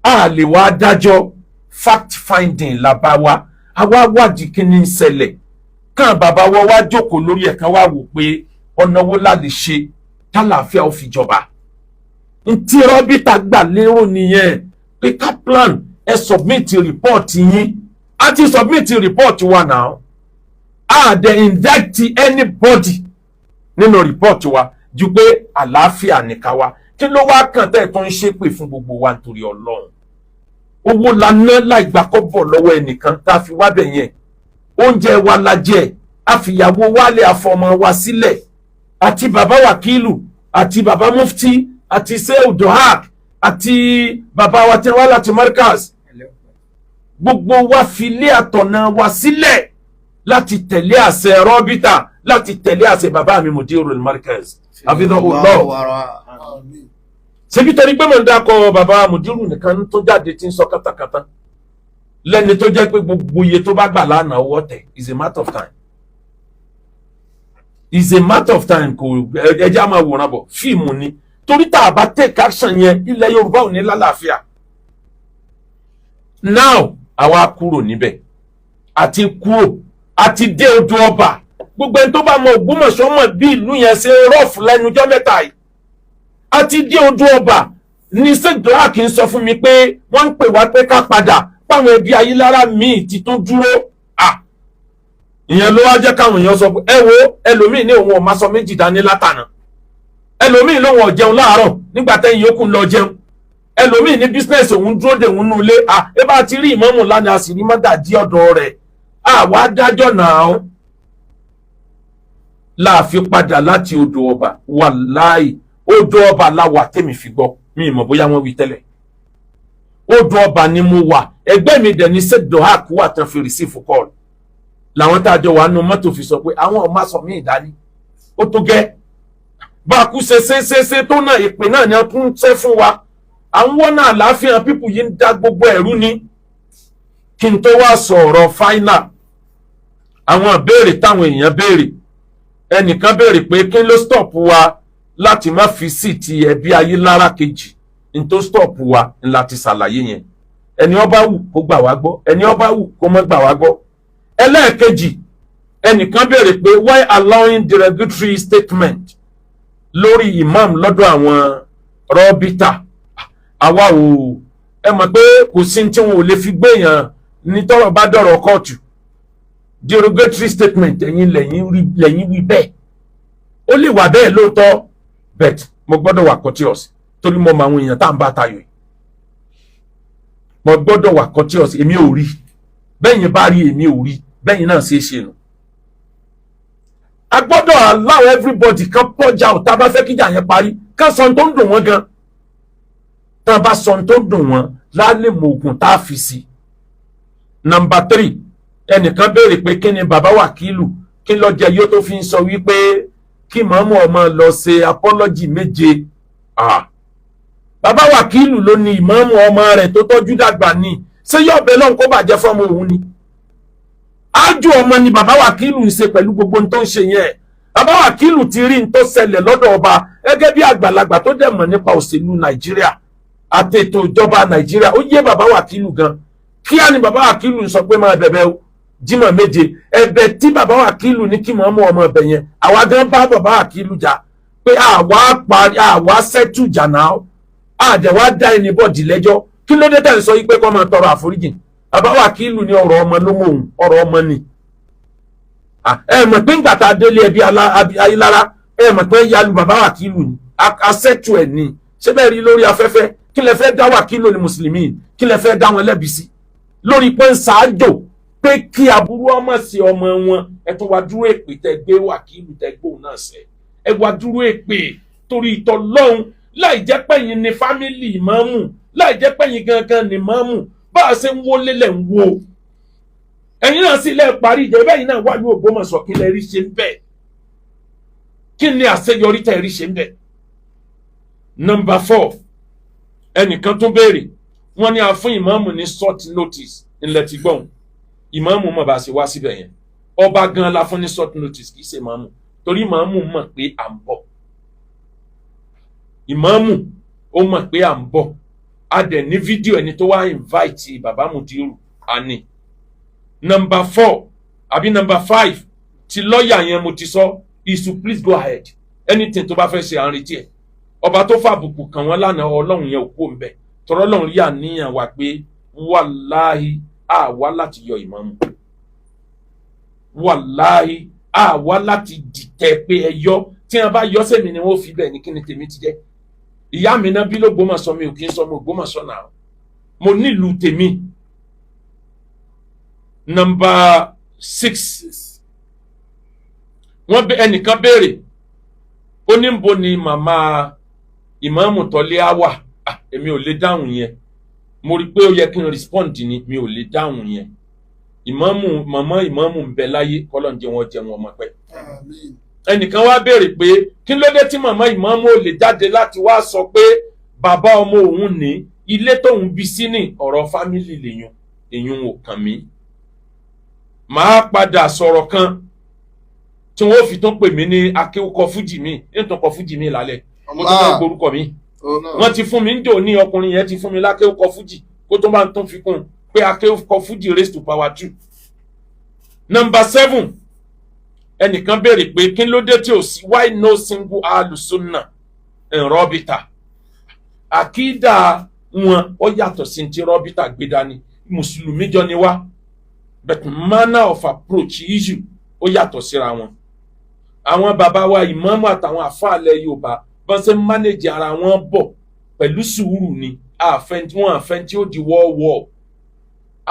a lè wá dájọ́ fact finding làbá wa àwa wádìí kí ni ń ṣẹlẹ̀ kàn bàbá wa wá jókòó lórí ẹ̀ka wá wò pé ọ̀nà wo la lè ṣe tálàáfíà ó fi jọba ntí RABITAH gbà lérò nìyẹn pé Kaplan ẹ submit report yín a ti submit report wa now a dẹ̀ indict anybody nínú report wa ju pé àlàáfíà nìkan wa kí ló wá kàn tẹ́ ẹ̀ tó ń ṣépè fún gbogbo wa nítorí Ọlọ́run owó la ná láì gbà kọ́bọ̀ lọ́wọ́ ẹnìkan tá a fi wá bẹ̀ yẹn oúnjẹ wa la jẹ àfìyàwó wálé àfọmọ wa sílẹ̀ àti bàbá wàkílù àti bàbá mufti àti Sheikh Dohak àti bàbá wa tí wọ́n láti Markaz gbogbo wa fi lé àtọ̀nà wa sílẹ̀ láti tẹ̀lé àṣẹ RABITAH láti tẹ̀lé àṣẹ bàbá mi Mudirul Markaz hafidhahullah ṣebí torí pé mọ̀ ń dákọ̀ bàbá Mudiru nìkan tó jáde tí ń sọ kátàkátà lẹ́ni tó jẹ́ pé gbogbo iye tó bá gbà lánàá owó tẹ̀ is a matter of time kò ẹjẹ́ á máa wòran bọ̀ fíìmù ni torí tá a bá take action yẹn ilẹ̀ Yorùbá ò ní lálàáfíà now àwa kúrò níbẹ̀ àti dé odò ọba gbogbo ẹni tó bá mọ Ògbómọ̀ṣọ́ mọ̀ bí ìlú yẹn ṣe rọ́ọ̀fù lẹ́nujọ́ mẹ́ta yìí àti dé odò ọba ní Sheikh Dohak ń sọ fún mi pé wọ́n ń pè wá pé ká padà páwọn ẹbí Ayélára míì ti tó dúró ìyẹn ló wá jẹ́ káwọn èèyàn sọ pé ẹ wo ẹlòmíì ní òun ò máa sọ méjì dání látànà ẹlòmíì lóun ò jẹun láàárọ̀ nígbà tẹ́yìn yòókù ń lọ jẹun ẹlòmíì ní bísínẹ́sì òun dúró dè òun nulé ẹ bá ti rí ìmáàmù lánàá a sì rí mọ́gàjí ọ̀dọ̀ rẹ̀ àwa dájọ́ náà láàfin padà láti odò ọba wàláì odò ọba láwà tèmi fi gbọ́ mi ìmọ̀ bóyá wọ́n wí tẹ́lẹ̀ odò ọba ni mo wà ẹgbẹ́ mi dẹ̀ ní Sheikh Dohak wà tán fi receive call làwọn tá a jọ wà nù mọ́tò fi sọ pé àwọn ọmọ sọ mí ìdání ó tó gẹ́ bá a kú ṣe tó náà ìpè náà ni a tún ṣe fún wa àwọn wọ́n náà àlàáfíà pípù yìí ń dá gbogbo ẹ̀rú ni kí n tó wá sọ̀rọ̀ final àwọn ìbéèrè táwọn èèyàn béèrè ẹnìkan béèrè pé kí ló stop wa láti má fi sí ti ẹbí Ayélára kejì n tó stop wa ńlá ti ṣàlàyé yẹn ẹni ó bá wù kó gbà wá gbọ́ ẹni ó bá wù kó má gbà wá gbọ́. ẹlẹ́ẹ̀kejì ẹnìkan béèrè pé why allowing derogatory statement lórí imam lọ́dọ̀ àwọn rọ́bítà. àwa ò ẹ mọ̀ pé kò sí tí wọn ò lè fi gbéyàn ní tọ́rọ̀ bá dọ̀rọ̀ kóòtù derogatory statement ẹ̀yin lẹ́yìn wí bẹ́ẹ̀ ó lè wà bẹ́ẹ̀ lóòótọ́ bet mo gbọ́dọ̀ wà courteous torí mo mọ àwọn èèyàn tá à ń bá tayò yìí mo gbọ́dọ̀ wà courteous èmi ò rí bẹ́yìn bá rí èmi ò rí bẹ́yìn náà ṣe é ṣe nù. a gbọ́dọ̀ allow everybody kan pọ́jà ò tá a bá fẹ́ kíjà yẹn parí ká sọ tó ń dùn wọ́n gan tá a bá sọ tó ń dùn wọ́n lálẹ́ mọ ògùn tá a fi sí. Number 3 ẹnìkan béèrè pé kí ni bàbá wàkílù kí ló jẹ yóò tó fi ń sọ wípé kí màmú ọmọ lọ ṣe apology méje. Bàbá wàkílù ló ní ìmáàmù ọmọ rẹ̀ tó tọ́jú dàgbà ní ṣé yóò bẹ lọ́n kó bàjẹ́ fọ́mọ òun ni. ájú ọmọ ni bàbá wàkílù ń ṣe pẹ̀lú gbogbo tó ń ṣe yẹn. Bàbá wàkílù ti rí n tó ṣẹlẹ̀ lọ́dọ̀ ọba gẹ́gẹ́ bí àgbàlagbà tó dẹ̀ mọ̀ nípa òṣèlú Nàìjíríà àti ètò ìjọba Nàìjíríà ó yé bàbá wàkílù gan. Kíá ni bàbá wàkílù ń sọ pé máa bẹ̀bẹ̀ o Jímọ̀ méje ẹ̀bẹ̀ tí bàbá wàkílù ní kí màmú ọmọ ọbẹ̀ yẹn àwa gan bá bàbá wàkílù jà pé àwa sẹ́tù jà náà àdẹ̀wà dá ẹni bọ́ọ̀dì lẹ́jọ́ kí ló dé tẹ̀ ń sọ yí pé kó máa tọrọ àforíjì. Bàbá wàkílù ní ọ̀rọ̀ ọmọ ló mọ̀ òun ọ̀rọ̀ ọmọ ni. ẹ mọ̀ pé ńgbà tá a délé ẹbí ayélára ẹ mọ̀ pé yalu bàbá wàkílù ni asẹ́tù ẹ̀ ni ṣé bẹ́ẹ̀ rí lórí afẹ́fẹ́ kí lẹ fẹ́ dá wàkílù ní mùsùlùmí kí lẹ fẹ́ dá wọn lẹ́bi sí lórí pé ń ṣáájò pé kí aburú ọmọ sí ọmọ wọn ẹ tó wá dúró èpè tẹ gbé wàkílù tẹ gbóhùn náà sẹ ẹ wá dúró èpè torí ìtọ́lọ́hún láì jẹ́ pẹ́yìn ní fámìlì ìmáàmù láì jẹ́ pẹ́yìn gangan ní ìmáàmù bá a ṣe ń wó lélẹ̀ ń wo ẹ̀yin náà sì lẹ́ẹ̀ parí ìjẹ́ bẹ́ẹ̀ yìí náà wá ní Ògbómọ̀ṣọ́ kí lẹ rí ṣe ń bẹ̀ kí ni àṣeyọrí tẹ̀ rí ṣe ń bẹ̀. Number 4 ẹnìkan tún béèrè wọ́n ní a fún ìmáàmù ní short notice ńlẹ̀ tí gbọ̀n ìmáàmù mọ̀ bá a ṣe wá síbẹ̀ yẹn ọba gan la fún ní short notice kì í ṣe ìmáàmù torí ìmáàmù mọ̀ pé à ń bọ̀ ìmáàmù ó mọ̀ pé à ń bọ̀ a dẹ̀ ní fídíò ẹni tó wá invite bàbá Mudiru àní. Number 4 àbí number 5 ti lọ́ọ̀yà yẹn mo ti sọ is to please go ahead anything tó bá fẹ́ ṣe à ń retí ẹ̀ ọba tó fàbùkù kàn wọ́n lánàá ọlọ́run yẹn ò kó ń bẹ̀ tọ́rọ́ ọlọ́run rí àníyàn wa pé wàláhì àwa láti yọ ìmáàmù wàláhì àwa láti dìtẹ̀ pé ẹ yọ tí wọn bá yọ sẹ́mi ni wọ́n fi bẹ́ẹ̀ ní kí ni tèmi ti jẹ́ ìyá mi náà bí l'Ógbómọ̀ṣọ́ mi ò kí ń sọ ọmọ Ògbómọ̀ṣọ́ náà mo nílùú tèmi. Number 6 wọ́n bẹ ẹnìkan béèrè ó ní bo ni màmá ìmáàmù tọ́lé á wà èmi ò lè dáhùn yẹn mo rí pé ó yẹ kí n respond ni mi ò lè dáhùn yẹn màmá ìmáàmù ń bẹ láyé kọ́lọ́ ń jẹ wọn jẹ wọn ọmọ pẹ́. ẹnìkan wá béèrè pé kí ló dé tí màmá ìmáàmù ò lè jáde láti wá sọ pé bàbá ọmọ òun ní ilé tóun bí sí ní ọ̀rọ̀ fámìlì lèyún ò kàn mí. màá padà sọ̀rọ̀ kan tí wọ́n fi tún pè mí ní akéwúkọ fújì mi nítorí kọ fújì mi lálẹ́ mo tún fẹ́ gborúkọ mi wọ́n ti fún mi ń dò ní ọkùnrin yẹn ti fún mi lákéwúkọ fújì kó tó bá ń tún fi kún pé akéwúkọ fújì raised to power 2. Number 7 ẹnìkan béèrè pé kí ló dé tí ò sí why no single alusunna in RABITAH àkídà wọn ó yàtọ̀ sí ti RABITAH gbé dání mùsùlùmí jọ ni wá but manner of approach issue ó yàtọ̀ síra wọn. àwọn bàbá wa ìmáàmù àtàwọn àfáàlẹ̀ Yorùbá bọ́n ṣe ń mánéjì ara wọn bọ̀ pẹ̀lú sùúrù ni àfẹ́ntí tí ó di wọ́ọ̀wọ́.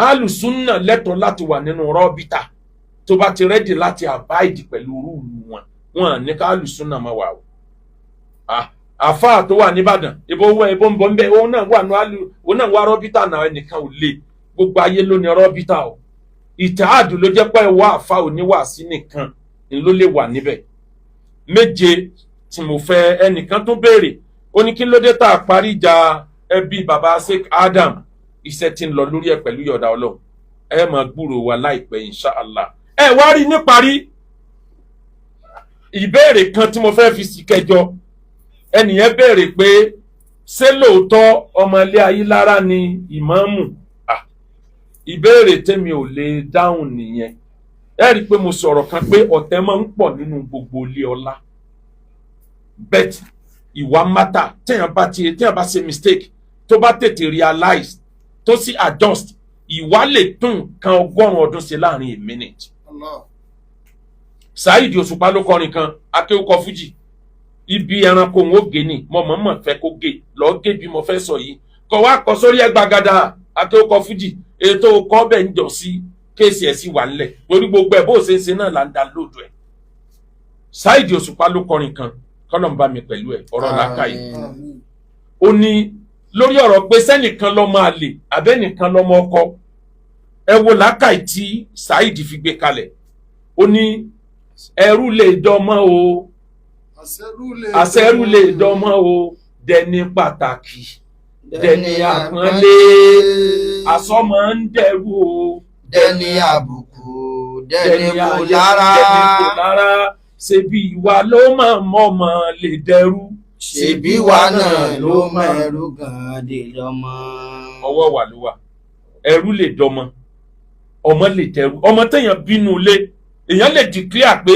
alùsùnà lẹ́tọ̀ọ́ láti wà nínú RABITAH tó bá ti rẹ́dì láti abide pẹ̀lú rúùlù wọn ní ká alùsùnà máa wà o. àfáà tó wà nìbàdàn ìbò ń bọ̀ ń bẹ́ òun náà wà RABITAH náà ẹnìkan ò lè gbogbo ayé ló ní RABITAH o. ìtààdù ló jẹ́ pé wà àfa oníwàásí nìkan ni ló lè wà níbẹ̀. 7 tí mo fẹ́ ẹnìkan tó béèrè ó ní kí ló dé tá a parí ìjà ẹbí baba Sheikh Adam iṣẹ́ tí ń lọ lórí ẹ̀ pẹ̀lú yọ̀dá Ọlọ́run ẹ máa gbúrò wa láìpẹ́ inshallah. ẹ wá rí níparí ìbéèrè kan tí mo fẹ́ fi sí kẹjọ ẹnìyẹn béèrè pé ṣé lóòótọ́ ọmọ ilé Ayílára ni ìmáàmù? Ìbéèrè tèmi ò lè dáhùn nìyẹn. Ẹ rí i pé mo sọ̀rọ̀ kan pé ọ̀tẹ̀ máa ń pọ̀ nínú gbogbo ilé ọlá, bet ìwà mátà. Téèyàn bá ṣe mistake tó bá tètè realize tó sì adjust, ìwà lè tún nǹkan 100 ọdún ṣe láàrin a minute. Saheed Òṣùpá ló kọrin kan, akéwúkọ fújì, ibi ẹranko ń ó gé ni mo mọ̀ọ́mọ̀ fẹ́ kó gé lọ́ọ́ gé bí mo fẹ́ sọ yìí, kọ̀ wá kọ sórí ẹgbàgádà akéwúkọ fújì ètò kọ́ bẹ̀ ń jọ sí kéèsì ẹ̀ sì wà nílẹ̀ torí gbogbo ẹ̀ bó ṣe ń ṣe náà là ń download ẹ̀. Saheed Òṣùpá ló kọrin kan, kọ́lọ̀ ń bá mi pẹ̀lú ẹ̀, ọ̀rọ̀ làákàyè. Ó ní lórí ọ̀rọ̀ pé sẹ́nìkan lọ́mọ àlè àbẹ́nìkan lọ́mọ ọkọ, ẹ wo làákàyè tí Saheed fi gbé kalẹ̀. Ó ní ẹrú lè dọmọ o, àṣẹrú lè dọmọ o, dẹni pàtàkì dẹni àpọ́nlé, àsọmọ ń dẹrú o, dẹni àbùkù dẹni kò lára, ṣebí ìwà ló máa mọ̀mọ́ lè dẹrú, ṣebí ìwà náà ló máa ẹrú gan dè lọ́mọ. ọwọ́ wà ló wà. Ẹrú lè dọmọ, ọmọ lè dẹrú. Ọmọ téèyàn bínú ilé èèyàn lè declare pé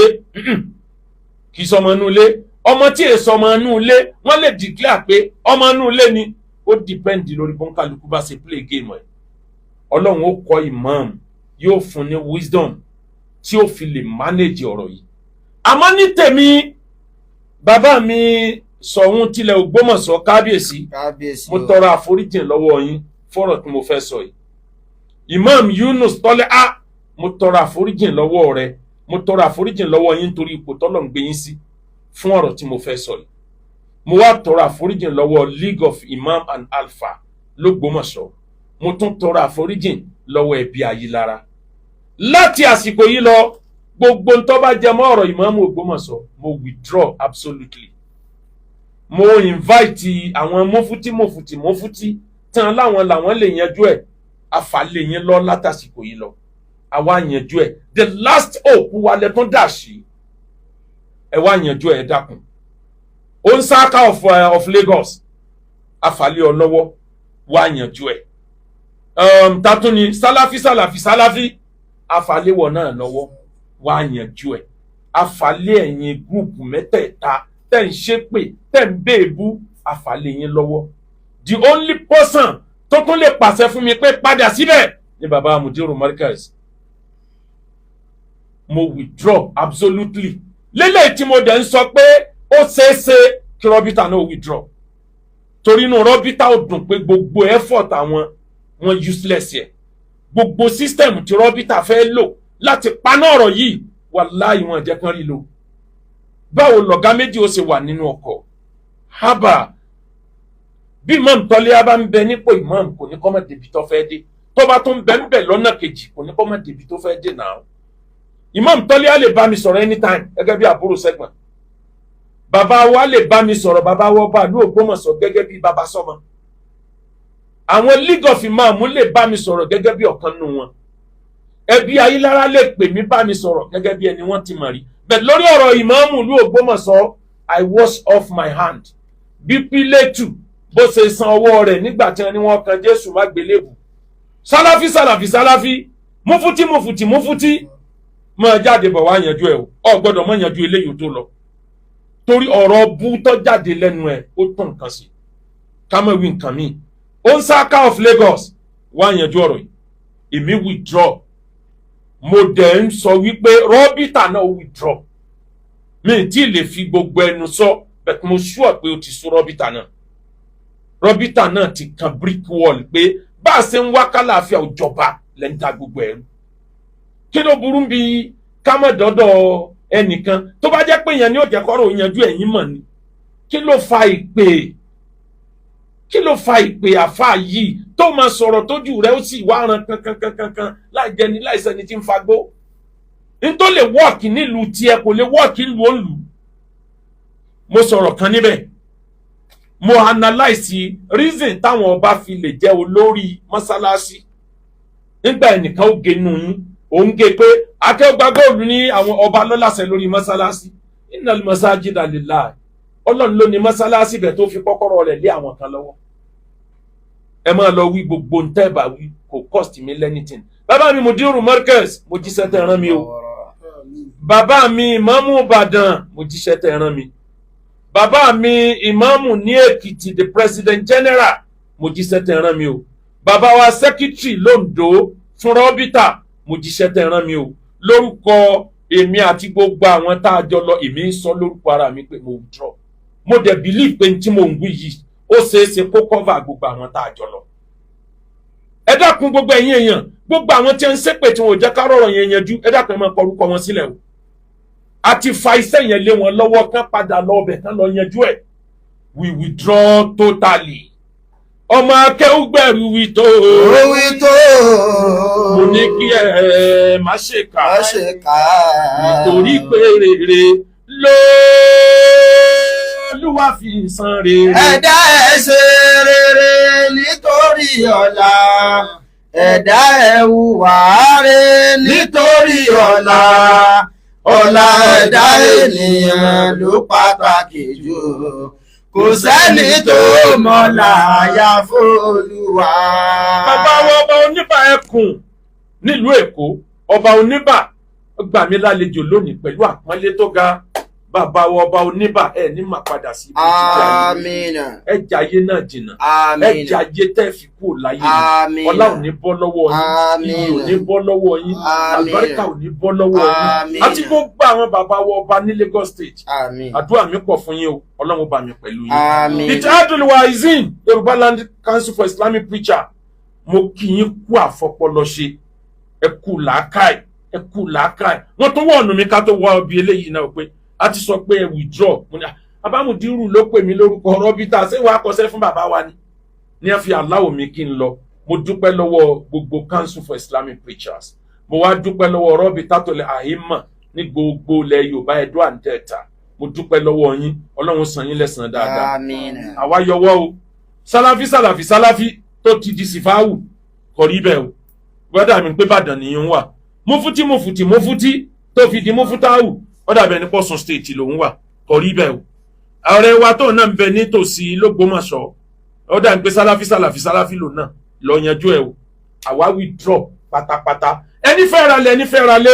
kì í sọmọ inú ilé. Ọmọ tí èè sọmọ inú ilé wọ́n lè declare pé ọmọ inú ilé ni. Ó depend lórí bọ́ńkálukú bá ṣe play game ẹ̀. Ọlọ́run ó kọ́ imam, yóò fún ní wisdom tí ó fi lè manage ọ̀rọ̀ yìí. Àmọ́ ní tèmi, bàbá mi Soun tilẹ̀ Ògbómọ̀ṣọ́ kábíyèsí, mo tọrọ àforíjìn lọ́wọ́ yín fọ́rọ̀ tí mo fẹ́ sọ yìí. Imam Yunus tọ́lẹ̀ mo tọrọ àforíjìn lọ́wọ́ rẹ, mo tọrọ àforíjìn lọ́wọ́ yín torí ipò tọ́lọ̀ ń gbé yín sí fún ọ̀rọ̀ tí mo fẹ́ sọ yìí. Mo wá tọrọ àforíjìn lọ́wọ́ League of Imam and Alpha l'Ógbómọ̀ṣọ́. Mo tún tọrọ àforíjìn lọ́wọ́ ẹbí Ayílára. Láti àsìkò yìí lọ, gbogbo ń tó bá jẹ mọ́ ọ̀rọ̀ Imam Ogbomoso, mo withdraw absolutely. Mo invite àwọn mọ́fútí tán láwọn làwọn lè yanjú ẹ̀, àfàlẹ́ yẹn lọ látàsìkò yìí lọ. Àwa yanjú ẹ̀. The last hope wa lẹ tún dà sí. Ẹ wá yanjú ẹ̀ dákun. Onsaka of Lagos, àfàlẹ́ ọlọ́wọ́ wá yanjú ẹ̀. Tatuni Salafi, àfàlẹ́ wọ̀ náà lọ́wọ́ wá yanjú ẹ̀. Àfàlẹ́ ẹ̀yin gúùpù mẹ́tẹ̀ẹ̀ta tẹ́ ń ṣépè tẹ́ ń bèébú, àfàlẹ́ yín lọ́wọ́. The only person tó tún lè pàṣẹ fún mi pé padà síbẹ̀ ni bàbá Mudiru Markaz. Mo withdraw absolutely. Lélẹ̀ tí mo dẹ̀ ń sọ pé ó ṣeéṣe kí RABITAH náà withdraw. Torí inú RABITAH ò dùn pé gbogbo effort àwọn wọn useless yẹ. Gbogbo system tí RABITAH fẹ́ lò láti paná ọ̀rọ̀ yìí wàláhì wọn jẹ́ kán rí lò. Báwo lọ̀gá méjì ó ṣe wà nínú ọkọ̀? Haba bí imam tọ́lé bá ń bẹ nípò imam kò ní kó má débi tó fẹ́ dé. Tó bá tún bẹ ń bẹ lọ́nà kejì kò ní kó má débi tó fẹ́ dé náà. Imam tọ́lé lè bá mi sọ̀rọ̀ anytime gẹ́gẹ́ bí àbúrò sẹ́gbọ̀n. Bàbá wa lè bá mi sọ̀rọ̀, bàbá wa bá ìlú Ògbómọ̀ṣọ́ gẹ́gẹ́ bí bàbá sọ́mọ. Àwọn League of Imam lè bá mi sọ̀rọ̀ gẹ́gẹ́ bí ọ̀kan nù wọn. Ẹbí Ayílára lè pè mí bá mi sọ̀rọ̀ gẹ́gẹ́ bí ẹni wọ́n ti mọ̀ rí. Bẹ́ẹ̀ lórí ọ̀rọ̀ ìmáàmù ìlú Ògbómọ̀ṣọ́, I wash off my hand. Bí Pílẹ́tù bó ṣe san ọwọ́ rẹ̀ nígbà tí wọ́n kan Jésù má gbélébù. Salafi, mufuti, máa jáde bọ̀ wá yanjú ẹ̀ o. Ọ gbọ́dọ̀ má yanjú eléyìí tó lọ. Torí ọ̀rọ̀ bú tó jáde lẹ́nu ẹ̀ ó tàn nǹkan sí. Ká má wí nǹkan míì. Onsaka of Lagos wá yanjú ọ̀rọ̀ yìí. Èmi withdraw. Mo dẹ̀ ń sọ wípé RABITAH náà withdraw. Mi tí lè fi gbogbo ẹnu sọ, but mo sure pé o ti sún RABITAH náà. RABITAH náà ti kan brick wall pé bá a ṣe ń wá kálàáfíà òjọba lẹ́ńdà gbogbo ẹ̀rú. Kí ló burú bí ká má dọ́dọ̀ ẹnìkan tó bá jẹ́ pé èèyàn ní òjẹ́ kọ́rọ̀ yanjú ẹ̀yìn mọ̀ ni? Kí ló fa ìpè àfáà yìí tó máa sọ̀rọ̀ tójú rẹ̀ ó sì wá ran kankan láìsẹni tí ń fagbó? N tó lè wọ́ọ̀kì nílùú tiẹ̀ kò lè wọ́ọ̀kì nílùú òǹlù. Mo sọ̀rọ̀ kan níbẹ̀. Mo analyse reason táwọn ọba fi lè jẹ́ olórí mọ́sálásí. Nígbà ẹnìkan ó gé nù yín, òun gé pé Akeugbagold ní àwọn ọba lọ́láṣẹ lórí mọ́sálásí. Innal masajida lillahi. Ọlọ́run ló ní mọ́sálásí bẹ̀ tó fi kọ́kọ́rọ́ rẹ̀ lé àwọn kan lọ́wọ́. Ẹ máa lọ wí gbogbo ntẹ́ bá wí kò cost mi lẹ́nìtìn. Bàbá mi Mudiru Markaz mo jíṣẹ́ tẹ́ rán mi o. Bàbá mi Ìmáàmù Ìbàdàn mo jíṣẹ́ tẹ́ rán mi. Bàbá mi Ìmáàmù ní Èkìtì the President General mo jíṣẹ́ tẹ́ rán mi o. Bàbá wa Secretary Londo fún RABITAH mo jíṣẹ́ tẹ́ rán mi o. Lórúkọ èmi àti gbogbo àwọn tá a jọ lọ èmi ń sọ lórúkọ ara mi pé mo withdraw. Mo dẹ̀ believe pé tí mo ń wí yìí ó ṣeéṣe kó cover gbogbo àwọn tá a jọ lọ. Ẹ dákun gbogbo ẹ̀yin èèyàn gbogbo àwọn tí ń ṣépè tí wọn ò jẹ́ ká rọ̀rọ̀ yẹn yanjú ẹ dákun ẹ máa kọ orúkọ wọn sílẹ̀ o. A ti fa iṣẹ́ yẹn lé wọn lọ́wọ́ kán padà lọ ọbẹ̀ kán lọ yanjú ẹ̀. We withdraw totally. Ọmọ Akeugbagold wí tó. Ó wí tó. Mo ní kí ẹ má ṣe kà. Má ṣe kà. Nítorí pé rere Olúwa fi san rere. Ẹ̀dá ẹ̀ ṣe rere nítorí ọ̀la. Ẹ̀dá ẹ̀ hùwà rere nítorí ọ̀la. Ọ̀la ẹ̀dá ènìyàn ló pàtàkì jù. Kò sẹ́ni tó mọ̀la àyàfi Olúwa. Bàbá wa ọba Oníbà Ẹkùn nílùú Èkó, ọba Oníbà gbà mí lálejò lónìí pẹ̀lú àpọ́nlé tó ga. Bàbá wa ọba Oníbà ẹ ní máa padà sí ibi Àmín. ẹ jayé náà jìnnà. Àmín. Ẹ jayé tẹ́ fi kú láyé. Àmín. Ọlá ò ní bọ́ lọ́wọ́ yín. Iyì ò ní bọ́ lọ́wọ́ yín. Àmín. Àlùbáríkà ò ní bọ́ lọ́wọ́ yín. Àmín. Àti gbogbo àwọn bàbá wa ọba ní Lagos State. Àmín. Àdúrà mi pọ̀ fún yín o. Ọlọ́run bá mi pẹ̀lú yín. Àmín. Ìtàdùn Wa'izin Yorùbá Land Council for Islamic Preacher. Mo kí yín kú àfọpọlọ ṣe. Ẹ kú làákàì. Ẹ kú làákàì. Wọ́n tún wọ̀ ọ̀nù mi ká tó wá ọbí eléyìí náà pé a ti sọ pé ẹ withdraw. Abamudiru ló pè mí lórúkọ RABITAH ṣé wàá kọsẹ́ fún bàbá wa ni. Ní ẹ fi aláwọ̀ mi kí n lọ. Mo dúpẹ́ lọ́wọ́ gbogbo Council for Islamic Preachers. Mo wá dúpẹ́ lọ́wọ́ RABITAH tó lè àhímà ní gbogbo ilẹ̀ Yorùbá Ẹdó and Delta. Mo dúpẹ́ lọ́wọ́ yín. Ọlọ́run san yín lẹ́san dáadáa. Àmín. Àwa yọwọ́ o. Sálàfí tó ti di sífáwù kò rí bẹ́ẹ̀ o. Gbọ́dọ̀ mi pé Ìbàdàn nìyẹn wà. Mufti tó fi di Muftahu. Ó dàbí ẹni Ọ̀ṣun state lòun wà kò rí bẹ́ẹ̀ o. Ọ̀rẹ́ wa tó náà ń bẹ nítòsí l'Ógbómọ̀ṣọ́ ó dàbí pé sálàfí lò náà lọ yanjú ẹ o. Àwa withdraw pátápátá. Ẹni fẹ́ ra lé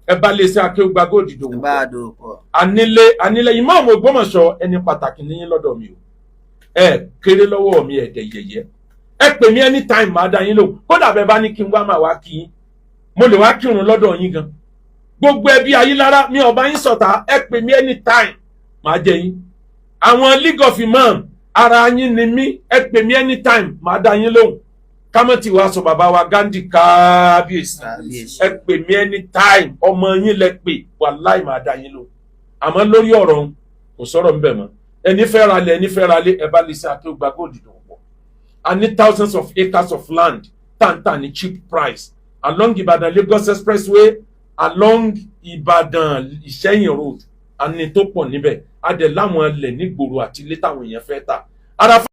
ẹ bá lè ṣe Akeugbagold dòwò. Ànílé Imam Ogbomoso ẹni pàtàkì níyìn lọ́dọ̀ mi o. Ẹ kéré lọ́wọ́ mi ẹ̀dẹ̀ yẹ̀yẹ́. Ẹ pè mí anytime máa dá yín lò. Kódà bẹ́ẹ̀ bá ní kí n wá máa wá kí yín. Mo lè wá kírun lọ́dọ̀ yín gan. Gbogbo ẹbí Ayílára mi ọba yín sọ̀tà ẹ pè mí anytime máa jẹ yín. Àwọn League of Imam ara yín ni mí ẹ pè mí anytime máa dá yín lóhùn. Kámọ́tì wa sọ bàbá wa Gandhi kábíyèsí ẹ pè mí anytime ọmọ yín lẹ pè wàláì máa dá yín lóhùn. Àmọ́ lórí ọ̀rọ̀ kò sọ̀rọ̀ ńbẹ̀ mọ́. Ẹni fẹ́ ra lé ẹ bá lè ṣe Akeugbagold dòwò. I need thousands of acres of land tàǹtà ní cheap price along Ibadan Lagos Expressway along Ibadan Ìṣẹ́yìn road àní tó pọ̀ níbẹ̀ adẹ̀ láwọn ilẹ̀ nígboro àti ilé táwọn èèyàn fẹ́ tà.